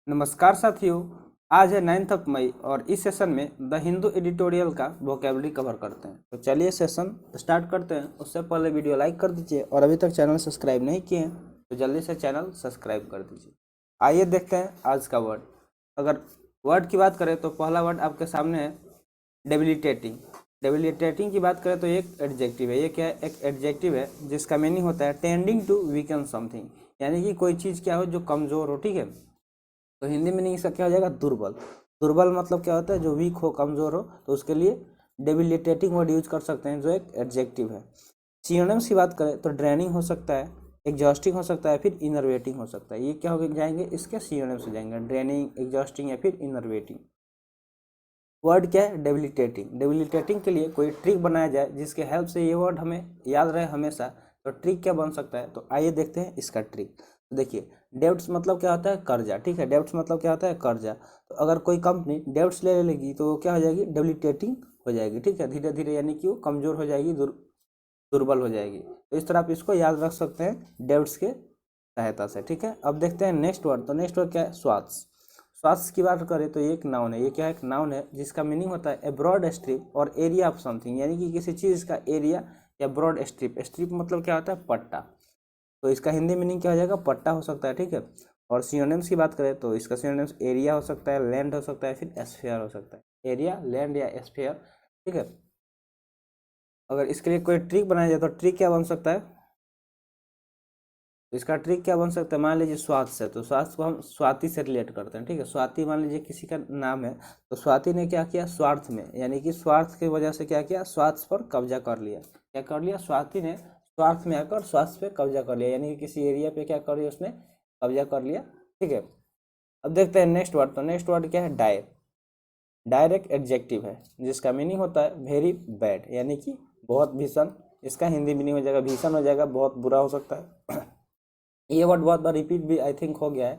नमस्कार साथियों। आज है 9 मई और इस सेशन में द हिंदू एडिटोरियल का वोकेबलरी कवर करते हैं। तो चलिए सेशन स्टार्ट करते हैं। उससे पहले वीडियो लाइक कर दीजिए और अभी तक चैनल सब्सक्राइब नहीं किए हैं तो जल्दी से चैनल सब्सक्राइब कर दीजिए। आइए देखते हैं आज का वर्ड। अगर वर्ड की बात करें तो पहला वर्ड आपके सामने है डेबिलिटेटिंग। डेबिलिटेटिंग की बात करें तो एक एडजेक्टिव है। ये क्या है? एक एडजेक्टिव है जिसका मीनिंग होता है टेंडिंग टू वीकन समथिंग, यानी कि कोई चीज़ क्या हो जो कमज़ोर हो। ठीक है, तो हिंदी मीनिंग इसका क्या हो जाएगा? दुर्बल। दुर्बल मतलब क्या होता है? जो वीक हो, कमज़ोर हो, तो उसके लिए डेबिलिटेटिंग वर्ड यूज कर सकते हैं जो एक एडजेक्टिव है। सिनोनिम्स की बात करें तो ड्रेनिंग हो सकता है, एग्जॉस्टिंग हो सकता है, फिर इनर्वेटिंग हो सकता है। ये क्या हो जाएंगे? इसके सिनोनिम्स हो जाएंगे ड्रेनिंग, एग्जॉस्टिंग या फिर इनर्वेटिंग। वर्ड क्या है? डेबिलिटेटिंग। डेबिलिटेटिंग के लिए कोई ट्रिक बनाया जाए जिसके हेल्प से ये वर्ड हमें याद रहे हमेशा, तो ट्रिक क्या बन सकता है? तो आइए देखते हैं इसका ट्रिक। तो देखिए, डेब्ट्स मतलब क्या होता है? कर्जा। ठीक है, डेब्ट्स मतलब क्या होता है? कर्जा। तो अगर कोई कंपनी डेब्ट्स ले लेगी तो क्या हो जाएगी? डेबिलिटेटिंग हो जाएगी। ठीक है, धीरे धीरे, यानी कि वो कमज़ोर हो जाएगी, दुर्बल हो जाएगी। तो इस तरह आप इसको याद रख सकते हैं डेब्ट्स के सहायता से। ठीक है, अब देखते हैं नेक्स्ट वर्ड। तो नेक्स्ट वर्ड क्या है? स्वास्थ्य। स्वास्थ्य की बात करें तो ये एक नाउन है। ये क्या है? एक नाउन है जिसका मीनिंग होता है ए ब्रॉड स्ट्रिप और एरिया ऑफ समथिंग, यानी कि किसी चीज़ का एरिया या ब्रॉड स्ट्रिप। स्ट्रिप मतलब क्या होता है? पट्टा। तो इसका हिंदी मीनिंग क्या हो जाएगा? पट्टा हो सकता है। ठीक है, और सिनोनिम्स की बात करें तो इसका सिनोनिम्स एरिया हो सकता है, लैंड हो सकता है, फिर एस्फेयर हो सकता है। एरिया, लैंड या एस्फेयर। ठीक है, अगर इसके लिए कोई ट्रिक बनाया जाए तो ट्रिक क्या बन सकता है? तो इसका ट्रिक क्या बन सकता है? मान लीजिए स्वास्थ्य से, तो स्वास्थ्य को हम स्वाति से रिलेट करते हैं। ठीक है, स्वाति मान लीजिए किसी का नाम है, तो स्वाति ने क्या किया? स्वार्थ में, यानी कि स्वार्थ की वजह से क्या किया? स्वास्थ्य पर कब्जा कर लिया। क्या कर लिया? स्वाति ने स्वार्थ में आकर स्वास्थ्य पे कब्जा कर लिया, यानी कि किसी एरिया पे क्या कर लिया? उसने कब्जा कर लिया। ठीक है, अब देखते हैं नेक्स्ट वर्ड। तो नेक्स्ट वर्ड क्या है? डायर। डायर एक एडजेक्टिव है जिसका मीनिंग होता है वेरी बैड, यानी कि बहुत भीषण। इसका हिंदी मीनिंग हो जाएगा भीषण हो जाएगा, बहुत बुरा हो सकता है। ये वर्ड बहुत बार रिपीट भी आई थिंक हो गया है,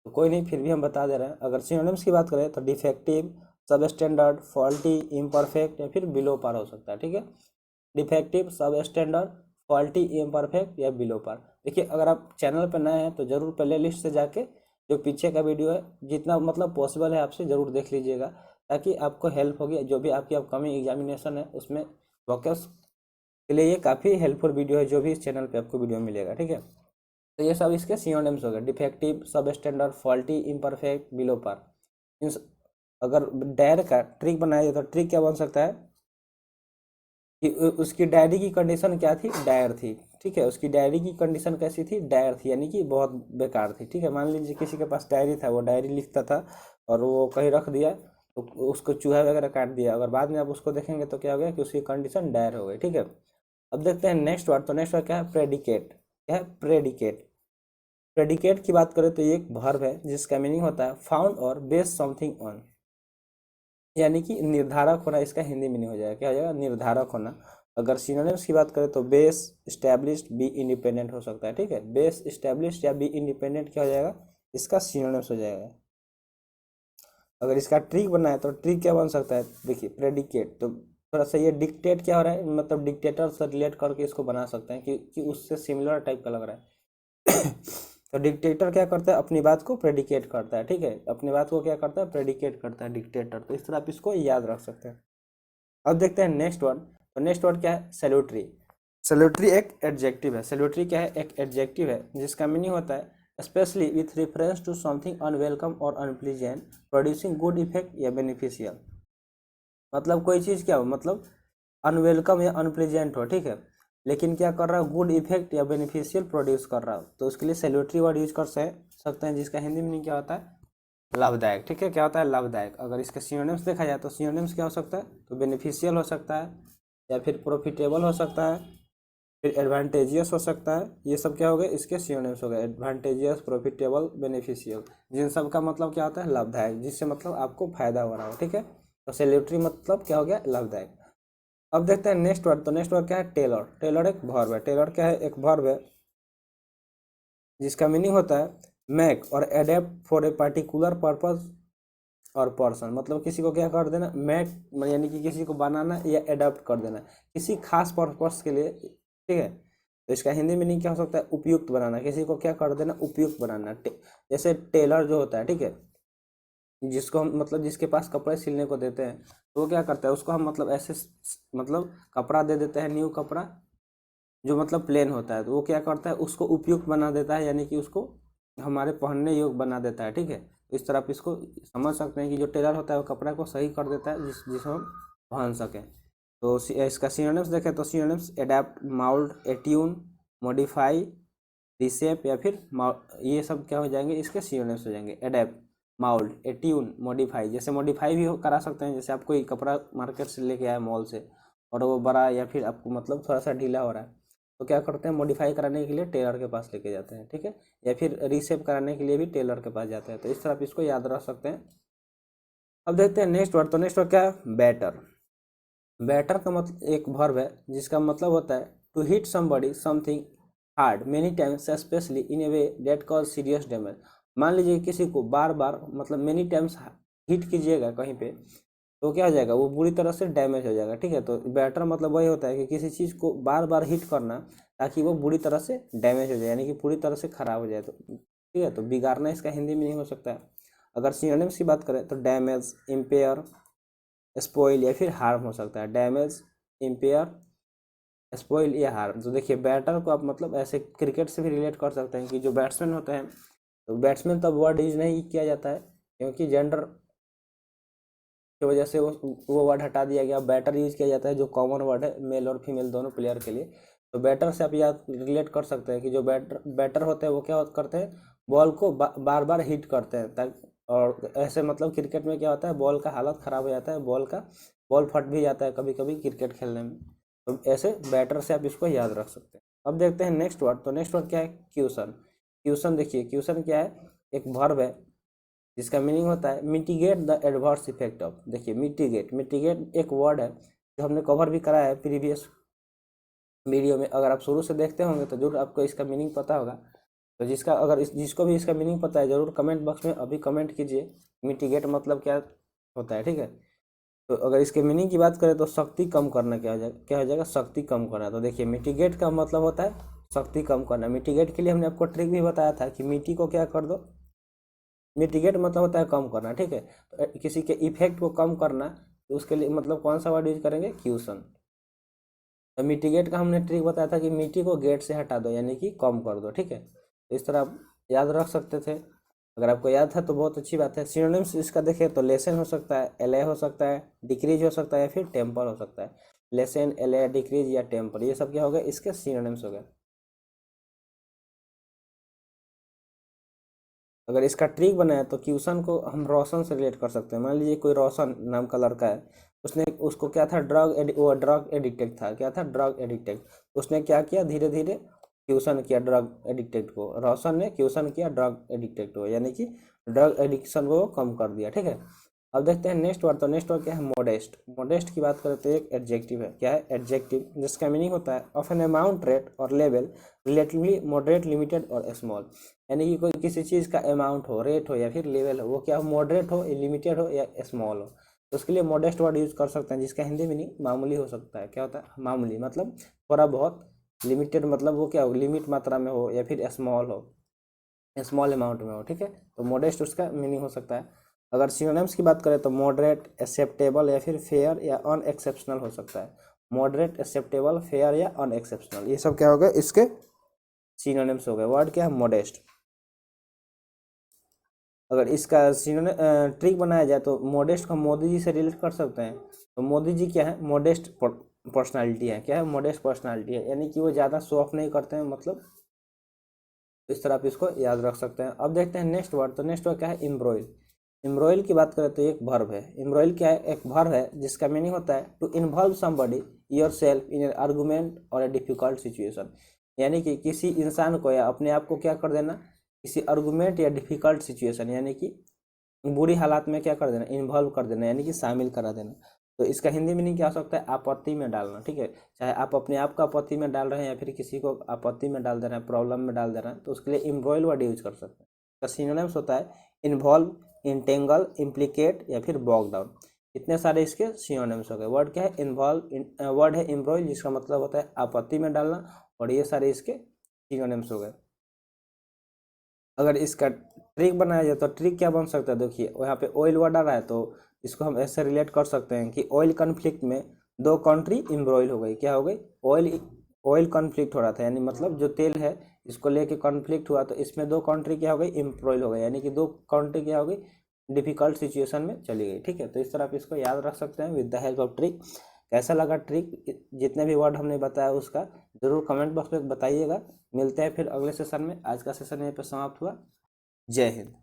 तो कोई नहीं, फिर भी हम बता दे रहे हैं। अगर सिनोनिम्स की बात करें तो defective, substandard, faulty, imperfect या फिर बिलो पार हो सकता है। ठीक है, defective, substandard, faulty, imperfect या बिलो पार। देखिए, अगर आप चैनल पर नए हैं तो ज़रूर प्ले लिस्ट से जाके जो पीछे का वीडियो है जितना मतलब पॉसिबल है आपसे ज़रूर देख लीजिएगा, ताकि आपको हेल्प होगी। जो भी आपकी अपकमिंग एग्जामिनेशन है उसमें फोकस के लिए ये काफ़ी हेल्पफुल वीडियो है, जो भी इस चैनल पे आपको वीडियो मिलेगा। ठीक है, तो ये सब इसके सिनोनिम्स हो गए, defective, substandard, faulty, imperfect, below par. इन अगर डायर का ट्रिक बनाया जाए तो ट्रिक क्या बन सकता है कि उसकी डायरी की कंडीशन क्या थी? डायर थी। ठीक है, उसकी डायरी की कंडीशन कैसी थी? डायर थी, यानी कि बहुत बेकार थी। ठीक है, मान लीजिए किसी के पास डायरी था, वो डायरी लिखता था और वो कहीं रख दिया तो उसको चूहा वगैरह काट दिया, अगर बाद में आप उसको देखेंगे तो क्या हो गया कि उसकी कंडीशन डायर हो गई। ठीक है, अब देखते हैं नेक्स्ट वर्ड। तो नेक्स्ट वर्ड क्या है? प्रेडिकेट। क्या है? प्रेडिकेट। प्रेडिकेट की बात करें तो ये एक वर्ब है जिसका मीनिंग होता है फाउंड और बेस समथिंग ऑन, यानी कि निर्धारक होना। इसका हिंदी मीनिंग हो जाएगा, क्या हो जाएगा? निर्धारक होना। अगर सिनोनिम्स की बात करें तो बेस, स्टैब्लिश्ड, बी इंडिपेंडेंट हो सकता है। ठीक है, बेस, स्टैब्लिश्ड या बी इंडिपेंडेंट क्या हो जाएगा? इसका सिनोनिम्स हो जाएगा। अगर इसका ट्रिक बनाए तो ट्रिक क्या बन सकता है? देखिए, प्रेडिकेट, तो थोड़ा सा ये डिक्टेट क्या हो रहा है, मतलब डिक्टेटर से रिलेट करके इसको बना सकते हैं कि उससे सिमिलर टाइप का लग रहा है। तो डिक्टेटर क्या करता है? अपनी बात को प्रेडिकेट करता है। ठीक है, अपनी बात को क्या करता है? प्रेडिकेट करता है डिक्टेटर। तो इस तरह आप इसको याद रख सकते हैं। अब देखते हैं नेक्स्ट वर्ड। तो नेक्स्ट वर्ड क्या है? सैल्यूटरी। सैल्यूटरी एक एडजेक्टिव है। सैल्यूटरी क्या है? एक एडजेक्टिव है जिसका मीनिंग होता है specially with reference to something unwelcome और अनप्लीजेंट, प्रोड्यूसिंग गुड इफेक्ट या बेनिफिशियल। मतलब कोई चीज़ क्या हो, मतलब अनवेलकम या अनप्लीजेंट हो। ठीक है, लेकिन क्या कर रहा है? गुड इफेक्ट या बेनिफिशियल प्रोड्यूस कर रहा हो, तो उसके लिए सैल्यूटरी वर्ड यूज कर सकते हैं जिसका हिंदी मीनिंग क्या होता है? लाभदायक। ठीक है, क्या होता है? लाभदायक। अगर इसके सिनोनिम्स देखा जाए तो सिनोनिम्स क्या हो सकता है? तो बेनिफिशियल हो सकता है, या फिर प्रॉफिटेबल हो सकता है, फिर एडवांटेजियस हो सकता है। ये सब क्या हो गए? इसके सिनोनिम्स हो गए, एडवांटेजियस, प्रॉफिटेबल, बेनिफिशियल। जिन सब का मतलब क्या होता है? लाभदायक, जिससे मतलब आपको फायदा हो रहा हो। ठीक है, तो सैल्यूटरी मतलब क्या हो गया? लाभदायक। अब देखते हैं नेक्स्ट वर्ड। तो नेक्स्ट वर्ड क्या है? टेलर। टेलर एक वर्ब है। टेलर क्या है? एक वर्ब है जिसका मीनिंग होता है मेक और adapt for a particular purpose और पर्सन। मतलब किसी को क्या कर देना? मेक यानी कि किसी को बनाना या एडाप्ट कर देना किसी खास पर्पस के लिए। ठीक है, तो इसका हिंदी मीनिंग क्या हो सकता है, उपयुक्त बनाना, किसी को क्या कर देना, उपयुक्त बनाना। जैसे टेलर जो होता है, ठीक है, जिसको हम मतलब जिसके पास कपड़े सिलने को देते हैं, तो वो क्या करता है, उसको हम मतलब ऐसे मतलब कपड़ा दे देते हैं, न्यू कपड़ा जो मतलब प्लेन होता है, तो वो क्या करता है, उसको उपयुक्त बना देता है, यानी कि उसको हमारे पहनने योग्य बना देता है, ठीक है। तो इस तरह आप इसको समझ सकते हैं कि जो टेलर होता है वो कपड़ा को सही कर देता है जिसको हम पहन सकें। तो इसका सिनोनिम्स देखें तो synonyms adapt, mould, attune, modify, reshape या फिर ये सब क्या हो जाएंगे, इसके सिनोनिम्स हो जाएंगे। Adapt, mould, attune, modify. जैसे मॉडिफाई भी करा सकते हैं, जैसे आप कोई कपड़ा मार्केट से लेके आए मॉल से और वो बड़ा या फिर आपको मतलब थोड़ा सा ढीला हो रहा है, तो क्या करते हैं, मॉडिफाई कराने के लिए टेलर के पास लेके जाते हैं, ठीक है। या फिर रीसेप कराने के लिए भी टेलर के पास जाते हैं। तो इस तरह आप इसको याद रख सकते हैं। अब देखते हैं नेक्स्ट वर्ड। तो नेक्स्ट वर्ड क्या है, बेटर। बेटर का मतलब एक वर्ब है जिसका मतलब होता है to hit somebody something hard many times specially in a way that cause serious damage. मान लीजिए किसी को बार बार मतलब मेनी टाइम्स हिट कीजिएगा कहीं पे, तो क्या हो जाएगा, वो बुरी तरह से डैमेज हो जाएगा, ठीक है। तो बेटर मतलब वही होता है कि किसी चीज़ को बार बार हिट करना ताकि वो बुरी तरह से डैमेज हो जाए, यानी कि पूरी तरह से खराब हो जाए। तो ठीक है, तो बिगाड़ना इसका हिंदी मीनिंग हो सकता है। अगर सिनोनिम्स की बात करें तो डैमेज, इम्पेयर, स्पॉइल या फिर हार्म हो सकता है। डैमेज, इम्पेयर, स्पॉइल या हार्म। तो देखिए बैटर को आप मतलब ऐसे क्रिकेट से भी रिलेट कर सकते हैं कि जो बैट्समैन होते हैं, तो बैट्समैन तब वर्ड यूज नहीं किया जाता है क्योंकि जेंडर की वजह से वो वर्ड हटा दिया गया। बैटर यूज किया जाता है जो कॉमन वर्ड है मेल और फीमेल दोनों प्लेयर के लिए। तो बैटर से आप याद रिलेट कर सकते हैं कि जो बैटर होते हैं वो क्या करते हैं, बॉल को बार बार हिट करते हैं ताकि, और ऐसे मतलब क्रिकेट में क्या होता है, बॉल का हालत ख़राब हो जाता है, बॉल फट भी जाता है कभी कभी क्रिकेट खेलने में। तो ऐसे बैटर से आप इसको याद रख सकते हैं। अब देखते हैं नेक्स्ट वर्ड। तो नेक्स्ट वर्ड क्या है, क्यूशन। क्यूशन देखिए, क्यूशन क्या है, एक वर्ब है जिसका मीनिंग होता है mitigate the adverse effect of. देखिए मिटिगेट, मिटिगेट एक वर्ड है जो हमने कवर भी करा है प्रीवियस वीडियो में। अगर आप शुरू से देखते होंगे तो जरूर आपको इसका मीनिंग पता होगा। तो जिसको भी इसका मीनिंग पता है जरूर कमेंट बॉक्स में अभी कमेंट कीजिए मिटिगेट मतलब क्या होता है, ठीक है। तो अगर इसके मीनिंग की बात करें तो शक्ति कम करना क्या हो जाएगा, शक्ति कम करना। तो देखिए मिटिगेट का मतलब होता है शक्ति कम करना। मिटिगेट के लिए हमने आपको ट्रिक भी बताया था कि मिट्टी को क्या कर दो, मिटिगेट मतलब होता है कम करना, ठीक है। तो किसी के इफेक्ट को कम करना, तो उसके लिए मतलब कौन सा वर्ड यूज करेंगे, क्यूशन। तो मिटिगेट का हमने ट्रिक बताया था कि मिट्टी को गेट से हटा दो यानी कि कम कर दो, ठीक है। तो इस तरह आप याद रख सकते थे। अगर आपको याद था तो बहुत अच्छी बात है। सिनोनिम्स इसका देखें तो लेसन हो सकता है, एले हो सकता है, डिक्रीज हो सकता है या फिर टेम्पर हो सकता है। लेसन, एले, डिक्रीज या टेम्पर, ये सब क्या हो गए, इसके सिनोनिम्स हो गए। अगर इसका ट्रिक बनाए तो क्यूशन को हम रोशन से रिलेट कर सकते हैं। मान लीजिए कोई रोशन नाम का लड़का है, उसने उसको क्या था, वो ड्रग एडिक्टेड था। क्या था, ड्रग एडिक्टेड। उसने क्या किया, धीरे धीरे क्यूशन किया ड्रग एडिक्टेड को। रोशन ने क्यूशन किया ड्रग एडिक्टेड को, यानी कि ड्रग एडिक्शन को कम कर दिया, ठीक है। अब देखते हैं नेक्स्ट वर्ड। तो नेक्स्ट वर्ड क्या है, मोडेस्ट। मोडेस्ट की बात करें तो एक एडजेक्टिव है। क्या है, एडजेक्टिव, जिसका मीनिंग होता है ऑफ एन अमाउंट, रेट और लेवल रिलेटिवली मॉडरेट, लिमिटेड और स्मॉल। यानी कि कोई किसी चीज़ का अमाउंट हो, रेट हो या फिर लेवल हो, वो क्या हो, मॉडरेट हो, लिमिटेड हो या स्मॉल हो, तो उसके लिए मॉडेस्ट वर्ड यूज कर सकते हैं, जिसका हिंदी मीनिंग मामूली हो सकता है। क्या होता है, मामूली मतलब थोड़ा बहुत, लिमिटेड मतलब वो क्या हो, लिमिट मात्रा में हो, या फिर स्मॉल हो, स्मॉल अमाउंट में हो, ठीक है। तो मॉडेस्ट उसका मीनिंग हो सकता है। अगर सिनोनिम्स की बात करें तो मॉडरेट, एक्सेप्टेबल या फिर फेयर या अनएक्सेप्शनल हो सकता है। मॉडरेट, एक्सेप्टेबल, फेयर या अनएक्सेप्शनल, ये सब क्या हो गए, इसके सिनोनिम्स हो गए। वर्ड क्या है, मॉडेस्ट। अगर इसका ट्रिक बनाया जाए तो मॉडेस्ट को मोदी जी से रिलेट कर सकते हैं। तो मोदी जी क्या है, मॉडेस्ट पर्सनालिटी है। क्या है, मॉडेस्ट पर्सनालिटी है, यानी कि वो ज़्यादा शो ऑफ नहीं करते हैं, मतलब इस तरह आप इसको याद रख सकते हैं। अब देखते हैं नेक्स्ट वर्ड। तो नेक्स्ट वर्ड क्या है, एम्ब्रॉयल। एम्ब्रॉयल की बात करें तो एक वर्ब है। एम्ब्रॉयल क्या है, एक वर्ब है जिसका मीनिंग होता है to involve somebody yourself in an argument और ए डिफिकल्ट सिचुएशन। यानी कि किसी इंसान को या अपने आप को क्या कर देना, किसी आर्गूमेंट या डिफिकल्ट सिचुएशन यानी कि बुरी हालात में क्या कर देना, इन्वॉल्व कर देना, यानी कि शामिल करा देना। तो इसका हिंदी मीनिंग क्या हो सकता है, आपत्ति में डालना, ठीक है। चाहे आप अपने आप को आपत्ति में डाल रहे हैं या फिर किसी को आपत्ति में डाल दे रहे हैं, प्रॉब्लम में डाल दे रहे हैं, तो उसके लिए एम्ब्रॉयल वर्ड यूज कर सकते हैं। इसका सिनोनिम्स होता है इन्वॉल्व, इंटेंगल, इम्प्लीकेट या फिर बॉग डाउन। इतने सारे इसके सिनोनिम्स हो गए। वर्ड क्या है, इन्वॉल्व, वर्ड है एम्ब्रॉयल जिसका मतलब होता है आपत्ति में डालना, और ये सारे इसके सिनोनिम्स हो गए। अगर इसका ट्रिक बनाया जाए तो ट्रिक क्या बन सकता है, देखिए यहाँ पे ऑयल वर्ड आ रहा है तो इसको हम ऐसे रिलेट कर सकते हैं कि ऑयल कन्फ्लिक्ट में दो कंट्री इम्ब्रॉयल हो गई। क्या हो गई? ऑयल कॉन्फ्लिक्ट हो रहा था, यानी मतलब जो तेल है इसको लेके कॉन्फ्लिक्ट हुआ तो इसमें दो कंट्री क्या हो गई? इम्ब्रॉयल हो गई, यानी कि दो कंट्री क्या हो गई? डिफिकल्ट सिचुएशन में चली गई। ठीक है, तो इस तरह आप इसको याद रख सकते हैं with the help of trick. कैसा लगा ट्रिक? जितने भी वर्ड हमने बताया उसका जरूर कमेंट बॉक्स में बताइएगा। मिलते हैं फिर अगले सेशन में। आज का सेशन यहीं पर समाप्त हुआ। जय हिंद।